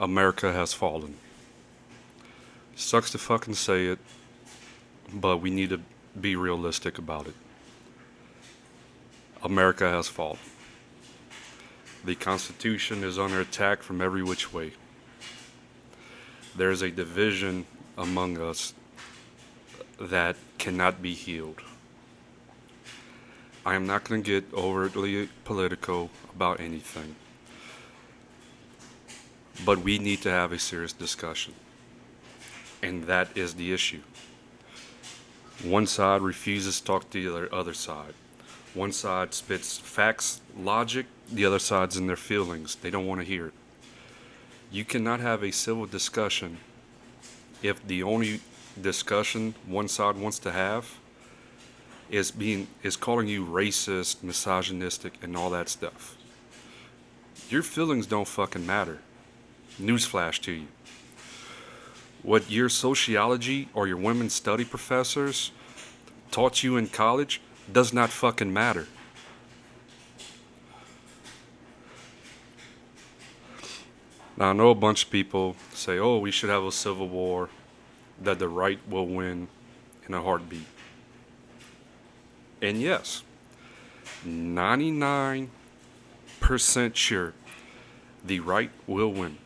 America has fallen. Sucks to fucking say it, but we need to be realistic about it. America has fallen. The Constitution is under attack from every which way. There is a division among us that cannot be healed. I am not going to get overtly political about anything, but we need to have a serious discussion, and that is the issue. One side refuses to talk to the other side. One side spits facts, logic, the other side's in their feelings. They don't want to hear it. You cannot have a civil discussion if the only discussion one side wants to have is calling you racist, misogynistic, and all that stuff. Your feelings don't fucking matter. Newsflash to you. What your sociology or your women's study professors taught you in college does not fucking matter. Now, I know a bunch of people say, oh, we should have a civil war, that the right will win in a heartbeat. And yes, 99% sure the right will win.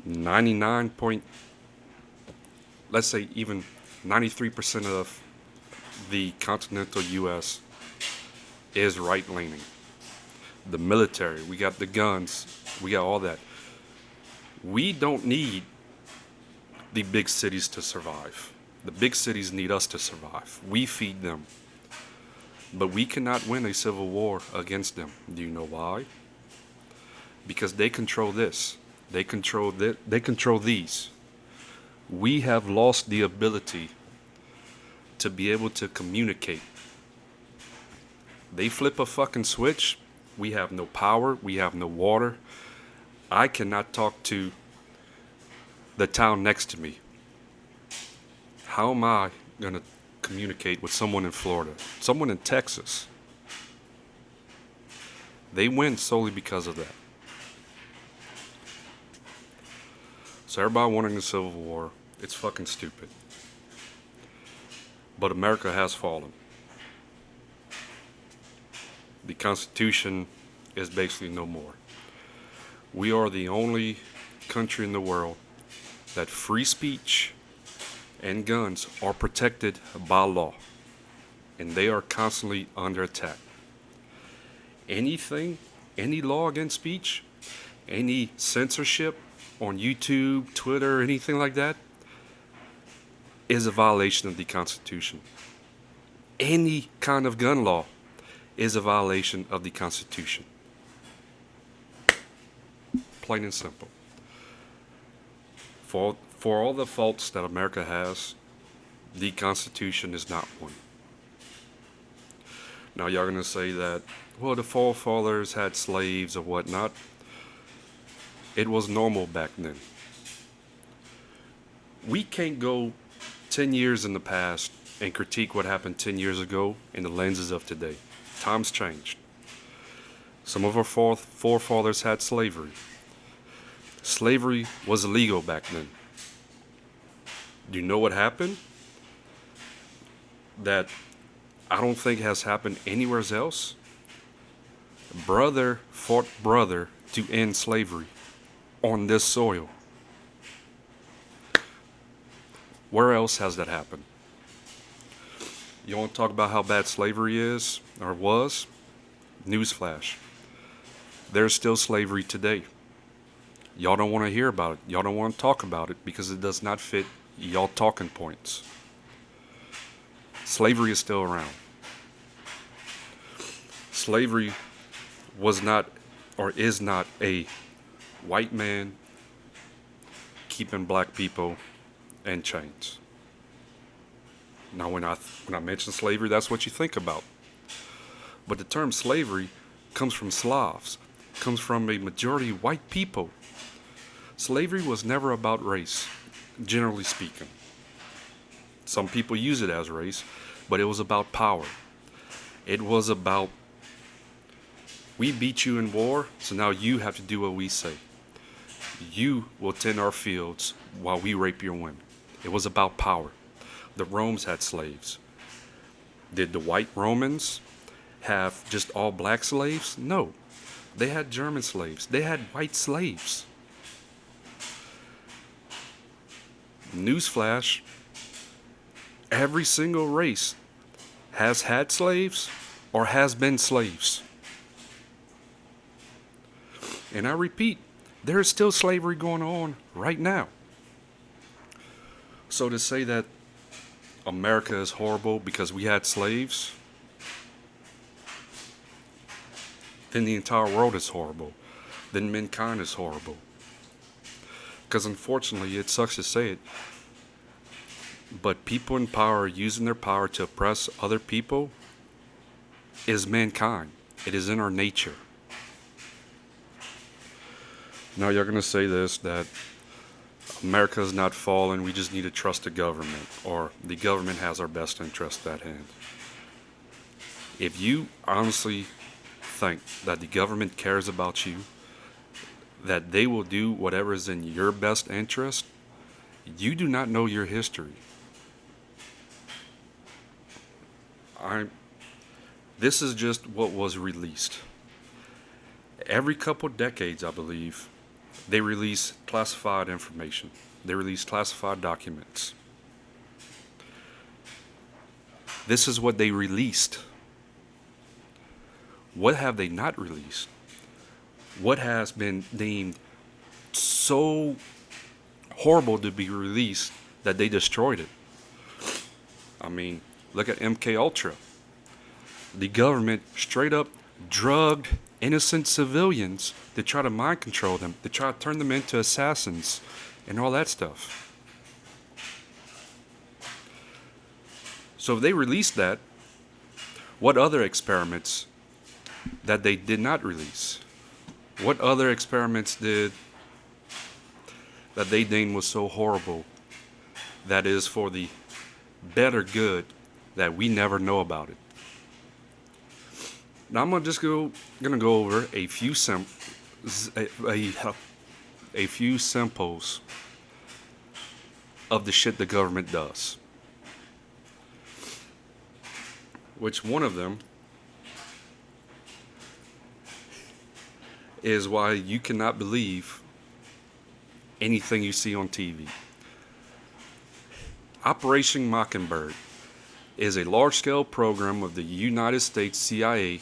99 point, let's say even 93% of the continental U.S. is right-leaning. The military, we got the guns, we got all that. We don't need the big cities to survive. The big cities need us to survive. We feed them. But we cannot win a civil war against them. Do you know why? Because they control this. They control they control these. We have lost the ability to be able to communicate. They flip a fucking switch. We have no power. We have no water. I cannot talk to the town next to me. How am I going to communicate with someone in Florida, someone in Texas? They win solely because of that. So everybody wanting a civil war, it's fucking stupid. But America has fallen. The Constitution is basically no more. We are the only country in the world that free speech and guns are protected by law, and they are constantly under attack. Anything, any law against speech, any censorship on YouTube, Twitter, anything like that, is a violation of the Constitution. Any kind of gun law is a violation of the Constitution. Plain and simple. For all the faults that America has, the Constitution is not one. Now y'all gonna say that, well, the forefathers had slaves or whatnot. It was normal back then. We can't go 10 years in the past and critique what happened 10 years ago in the lenses of today. Times changed. Some of our forefathers had slavery. Slavery was illegal back then. Do you know what happened? That I don't think has happened anywhere else. Brother fought brother to end slavery on this soil. Where else has that happened? You want to talk about how bad slavery is or was? Newsflash. There's still slavery today. Y'all don't want to hear about it. Y'all don't want to talk about it because it does not fit y'all talking points. Slavery is still around. Slavery was not or is not a white man keeping black people in chains. Now, when I mention slavery, that's what you think about. But the term slavery comes from Slavs, comes from a majority white people. Slavery was never about race, generally speaking. Some people use it as race, but it was about power. It was about We beat you in war, so now you have to do what we say. You will tend our fields while we rape your women. It was about power. The Romans had slaves. Did the white Romans have just all black slaves? No. They had German slaves. They had white slaves. Newsflash, every single race has had slaves or has been slaves. And I repeat, there is still slavery going on right now. So to say that America is horrible because we had slaves, then the entire world is horrible. Then mankind is horrible. Because unfortunately, it sucks to say it, but people in power using their power to oppress other people is mankind. It is in our nature. Now you're going to say this, that America is not fallen, we just need to trust the government, or the government has our best interest at hand. If you honestly think that the government cares about you, that they will do whatever is in your best interest, you do not know your history. This is just what was released. Every couple decades, I believe, they release classified information. They release classified documents. This is what they released. What have they not released? What has been deemed so horrible to be released that they destroyed it? I mean, look at MK Ultra. The government straight up drugged innocent civilians to try to mind control them, to try to turn them into assassins and all that stuff. So if they released that, what other experiments that they did not release? What other experiments did that they deemed was so horrible that is for the better good that we never know about it? Now I'm gonna go over a few a few samples of the shit the government does. Which one of them is why you cannot believe anything you see on TV. Operation Mockingbird is a large-scale program of the United States CIA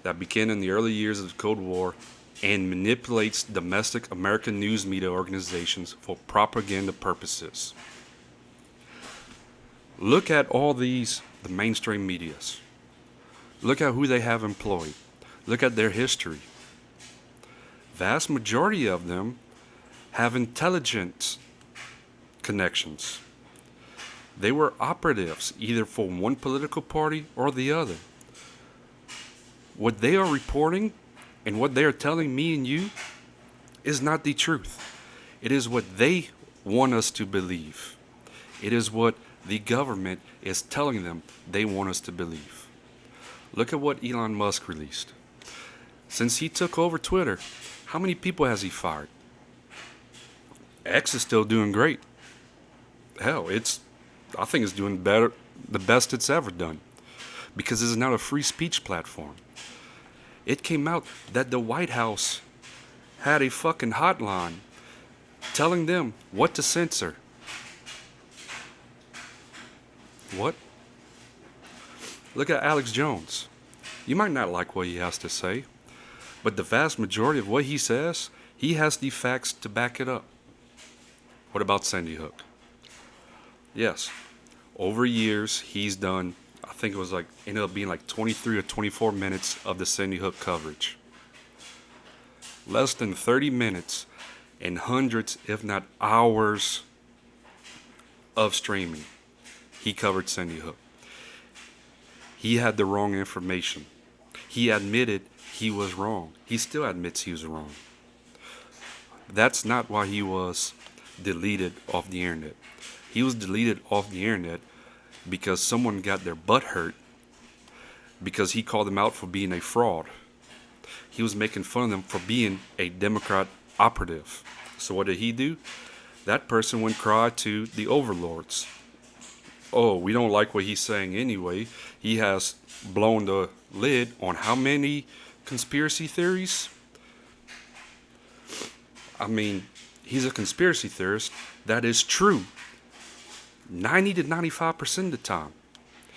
that began in the early years of the Cold War and manipulates domestic American news media organizations for propaganda purposes. Look at all these, the mainstream medias. Look at who they have employed. Look at their history. Vast majority of them have intelligence connections. They were operatives either for one political party or the other. What they are reporting and what they are telling me and you is not the truth. It is what they want us to believe. It is what the government is telling them they want us to believe. Look at what Elon Musk released. Since he took over Twitter, how many people has he fired? X is still doing great. Hell, I think it's doing better, the best it's ever done, because it's now a free speech platform. It came out that the White House had a fucking hotline telling them what to censor. What? Look at Alex Jones. You might not like what he has to say, but the vast majority of what he says, he has the facts to back it up. What about Sandy Hook? Yes, over years he's done, I think it was ended up being 23 or 24 minutes of the Sandy Hook coverage. Less than 30 minutes and hundreds, if not hours, of streaming. He covered Sandy Hook. He had the wrong information. He admitted he was wrong. He still admits he was wrong. That's not why he was deleted off the internet. He was deleted off the internet because someone got their butt hurt because he called them out for being a fraud. He was making fun of them for being a Democrat operative. So what did he do? That person went cry to the overlords. Oh, we don't like what he's saying anyway. He has blown the lid on how many conspiracy theories? I mean, he's a conspiracy theorist. That is true. 90 to 95% of the time.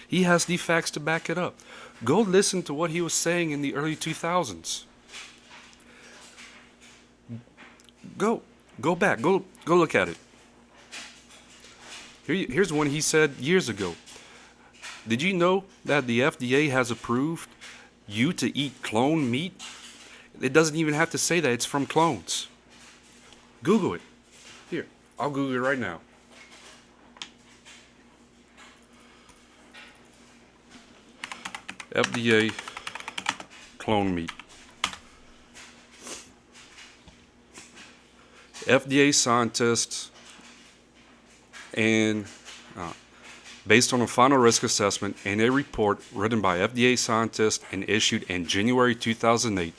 He has the facts to back it up. Go listen to what he was saying in the early 2000s. Go back. Go look at it. Here's one he said years ago. Did you know that the FDA has approved you to eat clone meat? It doesn't even have to say that it's from clones. Google it. Here, I'll Google it right now. FDA clone meat. FDA scientists and based on a final risk assessment and a report written by FDA scientists and issued in January 2008,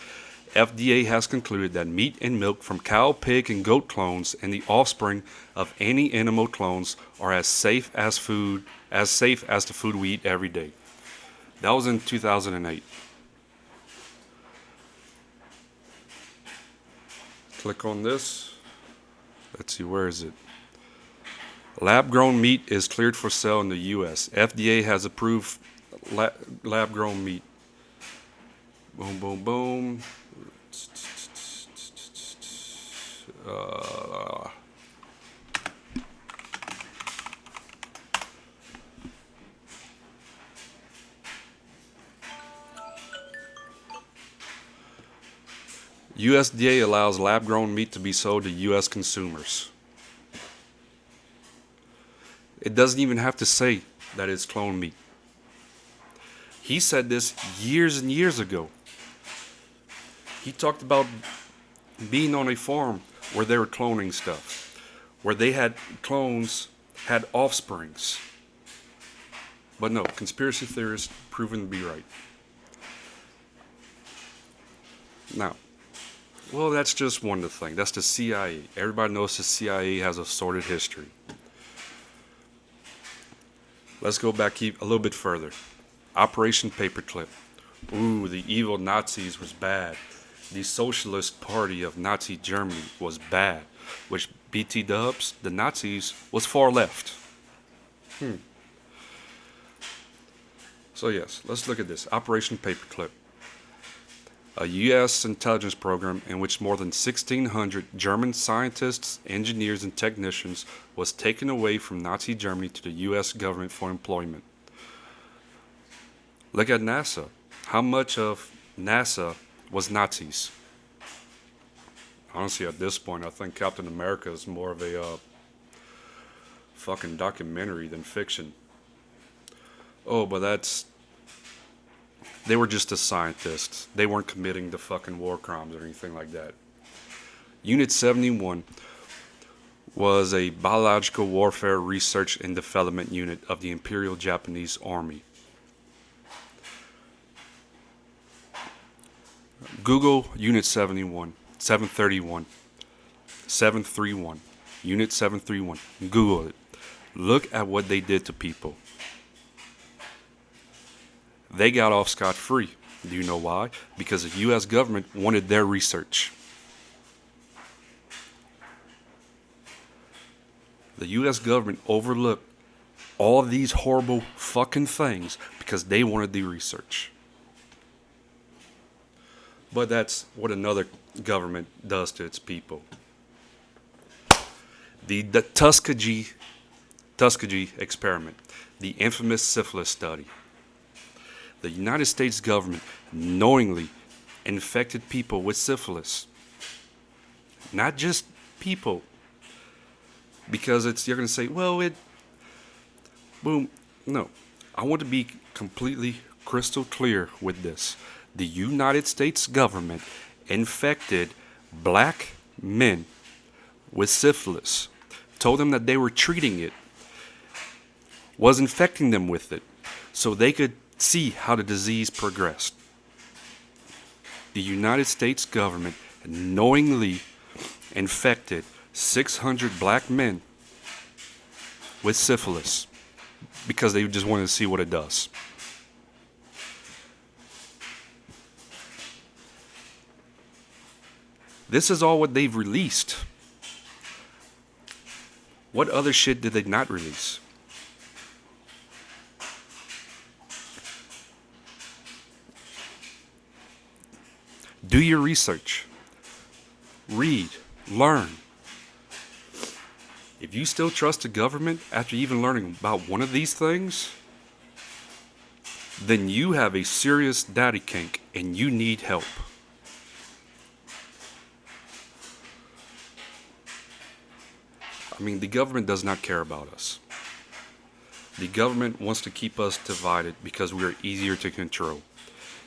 FDA has concluded that meat and milk from cow, pig, and goat clones and the offspring of any animal clones are as safe as the food we eat every day. That was in 2008. Click on this. Let's see, where is it? Lab-grown meat is cleared for sale in the U.S. FDA has approved lab-grown meat. Boom, boom, boom. USDA allows lab-grown meat to be sold to U.S. consumers. It doesn't even have to say that it's clone meat. He said this years and years ago. He talked about being on a farm where they were cloning stuff, where they had clones, had offsprings. But no, conspiracy theorists proven to be right. Now, well, that's just one of the things. That's the CIA. Everybody knows the CIA has a sordid history. Let's go back a little bit further. Operation Paperclip. Ooh, the evil Nazis was bad. The Socialist Party of Nazi Germany was bad. Which BT Dubs, the Nazis, was far left. So yes, let's look at this. Operation Paperclip. A U.S. intelligence program in which more than 1,600 German scientists, engineers, and technicians was taken away from Nazi Germany to the U.S. government for employment. Look at NASA. How much of NASA was Nazis? Honestly, at this point, I think Captain America is more of a fucking documentary than fiction. Oh, but they were just the scientists. They weren't committing the fucking war crimes or anything like that. Unit 71 was a biological warfare research and development unit of the Imperial Japanese Army. Google Unit 71, 731, 731, Unit 731. Google it. Look at what they did to people. They got off scot-free. Do you know why? Because the U.S. government wanted their research. The U.S. government overlooked all these horrible fucking things because they wanted the research. But that's what another government does to its people. The Tuskegee experiment, the infamous syphilis study. The United States government knowingly infected people with syphilis. Not just people. Because you're going to say, well, boom. No. I want to be completely crystal clear with this. The United States government infected black men with syphilis. Told them that they were treating it. Was infecting them with it. So they could see how the disease progressed. The United States government knowingly infected 600 black men with syphilis because they just wanted to see what it does. This is all what they've released. What other shit did they not release? Do your research. Read. Learn. If you still trust the government after even learning about one of these things, then you have a serious daddy kink and you need help. I mean, the government does not care about us. The government wants to keep us divided because we are easier to control.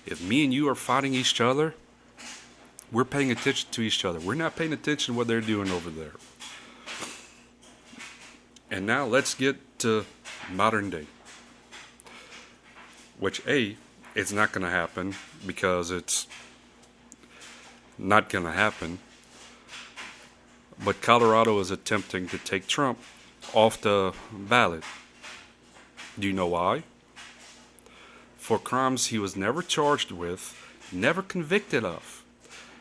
If me and you are fighting each other, we're paying attention to each other. We're not paying attention to what they're doing over there. And now let's get to modern day. Which, A, it's not going to happen because it's not going to happen. But Colorado is attempting to take Trump off the ballot. Do you know why? For crimes he was never charged with, never convicted of.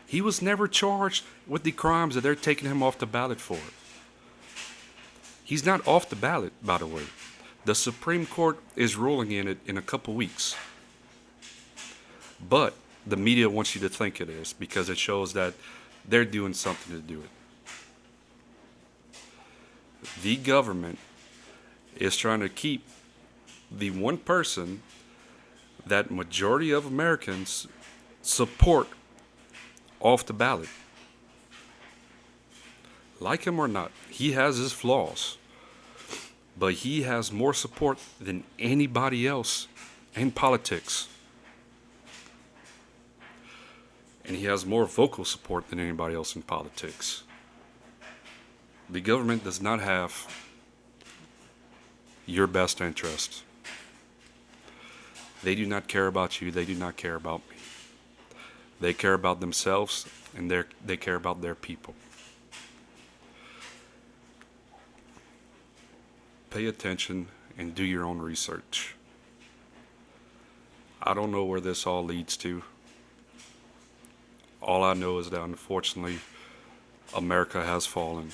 He was never charged with the crimes that they're taking him off the ballot for. He's not off the ballot, by the way. The Supreme Court is ruling in it in a couple weeks. But the media wants you to think it is because it shows that they're doing something to do it. The government is trying to keep the one person that majority of Americans support off the ballot. Like him or not, he has his flaws, but he has more support than anybody else in politics. And he has more vocal support than anybody else in politics. The government does not have your best interest. They do not care about you. They do not care about me. They care about themselves and they care about their people. Pay attention and do your own research. I don't know where this all leads to. All I know is that unfortunately, America has fallen.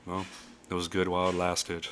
Well, it was good while it lasted.